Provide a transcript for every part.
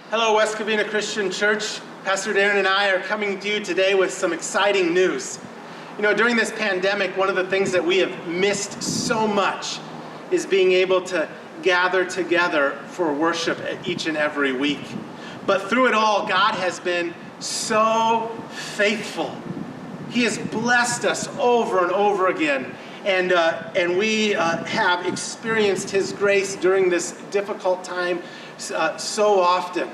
Hello, West Covina Christian Church. Pastor Darren and I are coming to you today with some exciting news. You know, during this pandemic, one of the things that we have missed so much is being able to gather together for worship each and every week. But through it all, God has been so faithful. He has blessed us over and over again. And we have experienced His grace during this difficult time so often.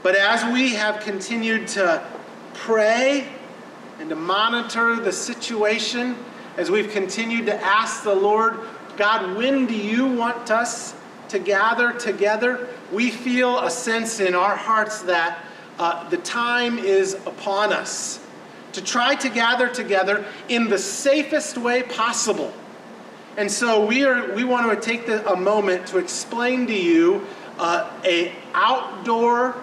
But as we have continued to pray and to monitor the situation, as we've continued to ask the Lord, God, when do you want us to gather together? We feel a sense in our hearts that the time is upon us to try to gather together in the safest way possible. And so we want to take a moment to explain to you an outdoor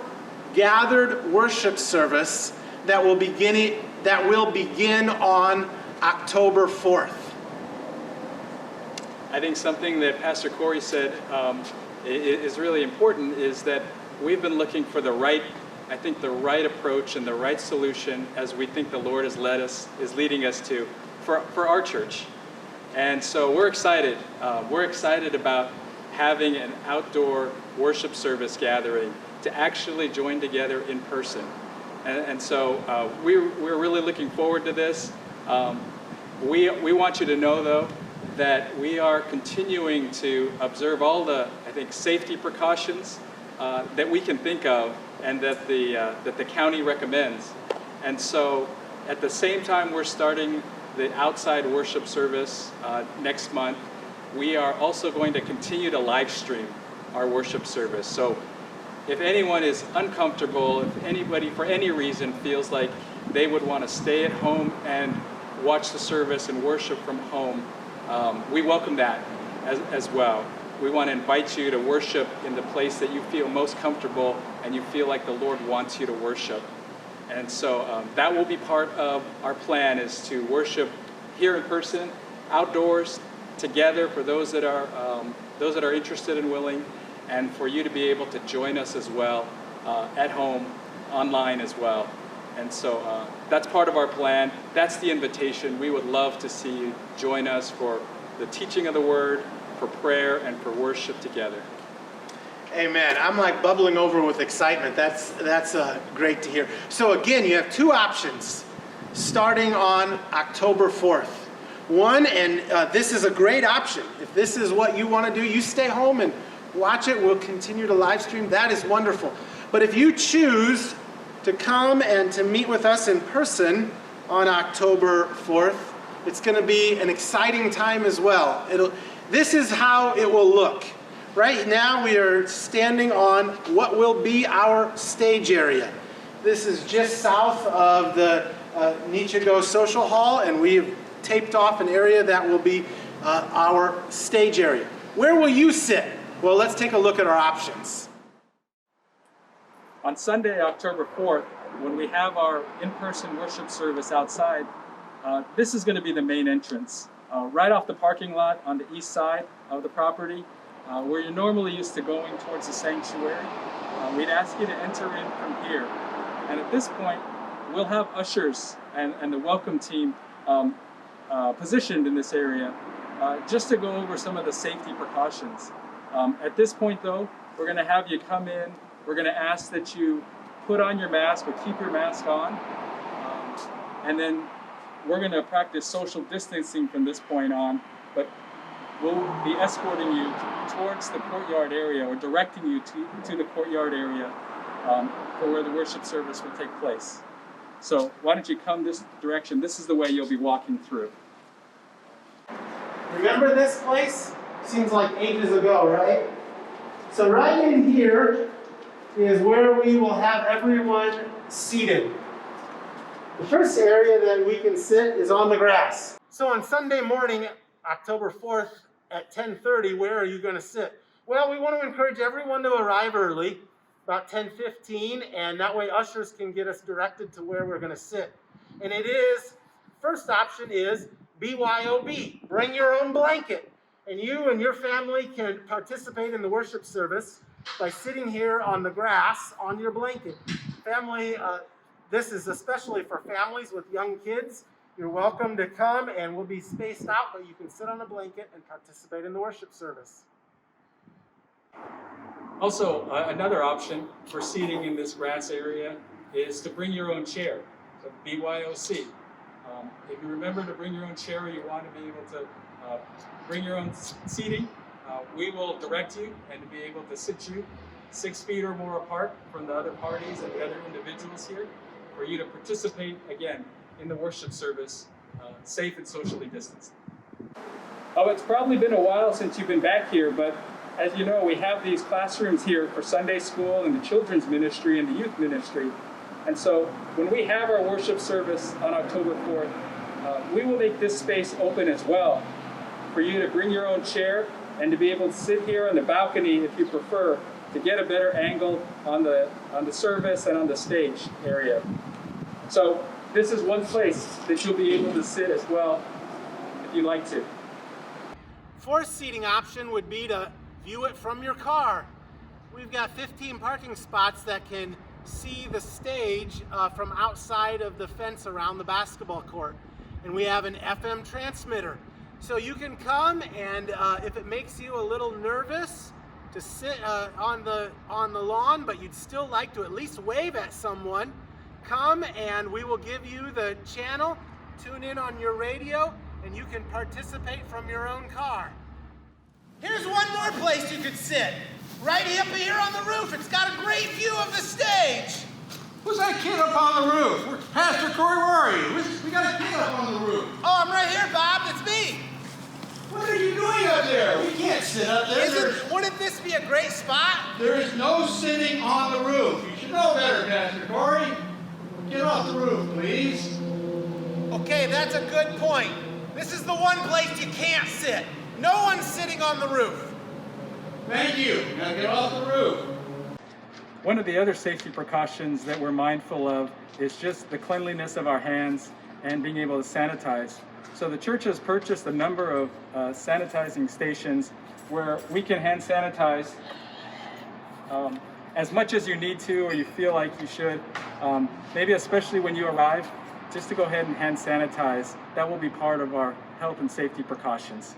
gathered worship service that will begin on October 4th. I think something that Pastor Kory said is really important is that we've been looking for the right approach and the right solution as we think the Lord is leading us to for our church. And so we're excited. We're excited about having an outdoor worship service gathering to actually join together in person. And so we're really looking forward to this. We want you to know, though, that we are continuing to observe all the, safety precautions that we can think of and that the county recommends. And so at the same time we're starting the outside worship service next month, we are also going to continue to live stream our worship service. So if anyone is uncomfortable, if anybody for any reason feels like they would want to stay at home and watch the service and worship from home, we welcome that as well. We want to invite you to worship in the place that you feel most comfortable and you feel like the Lord wants you to worship. And so that will be part of our plan, is to worship here in person, outdoors, together for those that are interested and willing, and for you to be able to join us as well at home, online as well. And so that's part of our plan. That's the invitation. We would love to see you join us for the teaching of the Word, for prayer, and for worship together. Amen. I'm like bubbling over with excitement. That's great to hear. So again, you have two options starting on October 4th. One, and this is a great option. If this is what you want to do, you stay home and watch it. We'll continue to live stream. That is wonderful. But if you choose to come and to meet with us in person on October 4th, it's going to be an exciting time as well. This is how it will look. Right now we are standing on what will be our stage area. This is just south of the Nichigo Social Hall, and we've taped off an area that will be our stage area. Where will you sit? Well, let's take a look at our options. On Sunday, October 4th, when we have our in-person worship service outside, this is going to be the main entrance. Right off the parking lot on the east side of the property, where you're normally used to going towards the sanctuary, we'd ask you to enter in from here. And at this point, we'll have ushers and the welcome team positioned in this area just to go over some of the safety precautions. At this point, though, we're going to have you come in. We're going to ask that you put on your mask or keep your mask on. And then we're going to practice social distancing from this point on, but we'll be escorting you towards the courtyard area, or directing you to the courtyard area for where the worship service will take place. So why don't you come this direction? This is the way you'll be walking through. Remember this place? Seems like ages ago, right? So right in here is where we will have everyone seated. The first area that we can sit is on the grass. So on Sunday morning, October 4th at 10:30, where are you going to sit? Well, we want to encourage everyone to arrive early, about 10:15, and that way ushers can get us directed to where we're going to sit. And first option is BYOB, bring your own blanket. And you and your family can participate in the worship service by sitting here on the grass on your blanket. Family, this is especially for families with young kids. You're welcome to come, and we'll be spaced out, but you can sit on a blanket and participate in the worship service. Also, another option for seating in this grass area is to bring your own chair, so BYOC. If you remember to bring your own chair, or you want to be able to bring your own seating, we will direct you and to be able to sit you 6 feet or more apart from the other parties and the other individuals here, for you to participate, again, in the worship service, safe and socially distanced. Oh, it's probably been a while since you've been back here, but as you know, we have these classrooms here for Sunday school and the children's ministry and the youth ministry. And so when we have our worship service on October 4th, we will make this space open as well for you to bring your own chair and to be able to sit here on the balcony if you prefer, to get a better angle on the service and on the stage area. So this is one place that you'll be able to sit as well if you'd like to. Fourth seating option would be to view it from your car. We've got 15 parking spots that can see the stage from outside of the fence around the basketball court. And we have an FM transmitter. So you can come, and if it makes you a little nervous to sit on the lawn, but you'd still like to at least wave at someone, come and we will give you the channel, tune in on your radio, and you can participate from your own car. Here's one more place you could sit. Right up here on the roof. It's got a great view of the stage. Who's that kid up on the roof? Pastor Kory, where are you? We got a kid up on the roof. Oh, I'm right here, Bob. It's me. What are you doing up there? We can't sit up there. Wouldn't this be a great spot? There is no sitting on the roof. You should know better, Pastor Kory. Get off the roof, please. Okay, that's a good point. This is the one place you can't sit. No one's sitting on the roof. Thank you. Now get off the roof. One of the other safety precautions that we're mindful of is just the cleanliness of our hands and being able to sanitize. So the church has purchased a number of sanitizing stations where we can hand sanitize as much as you need to or you feel like you should. Maybe especially when you arrive, just to go ahead and hand sanitize. That will be part of our health and safety precautions.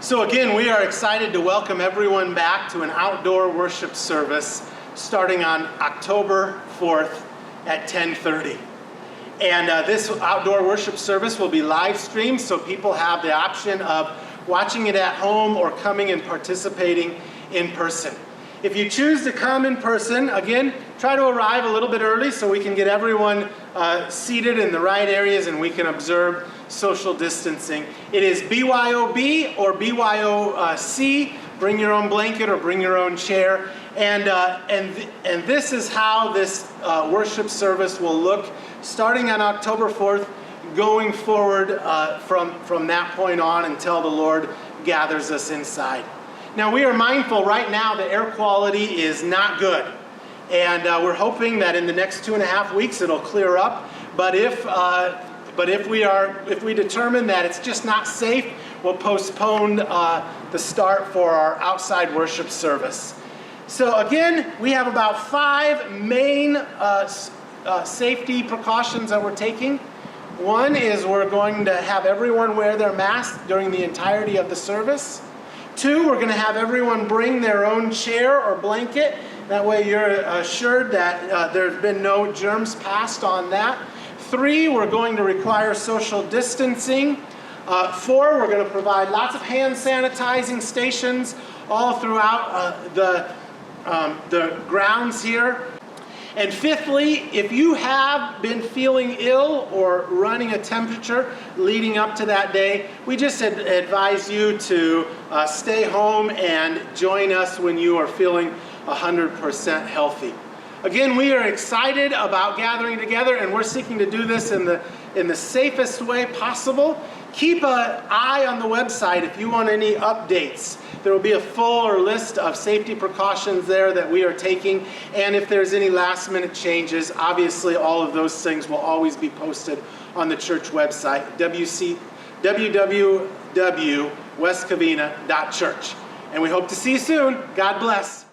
So again, we are excited to welcome everyone back to an outdoor worship service starting on October 4th at 10:30. And this outdoor worship service will be live streamed, so people have the option of watching it at home or coming and participating in person. If you choose to come in person, again, try to arrive a little bit early so we can get everyone seated in the right areas and we can observe social distancing. It is BYOB or BYOC, bring your own blanket or bring your own chair. And this is how this worship service will look starting on October 4th, going forward from that point on until the Lord gathers us inside. Now we are mindful right now the air quality is not good. And we're hoping that in the next 2.5 weeks it'll clear up. But if we determine that it's just not safe, we'll postpone the start for our outside worship service. So again, we have about 5 main safety precautions that we're taking. One is we're going to have everyone wear their mask during the entirety of the service. 2, we're going to have everyone bring their own chair or blanket. That way you're assured that there's been no germs passed on that. 3, we're going to require social distancing. 4, we're going to provide lots of hand sanitizing stations all throughout the grounds here. And 5thly, if you have been feeling ill or running a temperature leading up to that day, we just advise you to stay home and join us when you are feeling 100% healthy. Again, we are excited about gathering together, and we're seeking to do this in the safest way possible. Keep an eye on the website if you want any updates. There will be a fuller list of safety precautions there that we are taking, and if there's any last minute changes, obviously all of those things will always be posted on the church website, www.westcovina.church. And we hope to see you soon. God bless.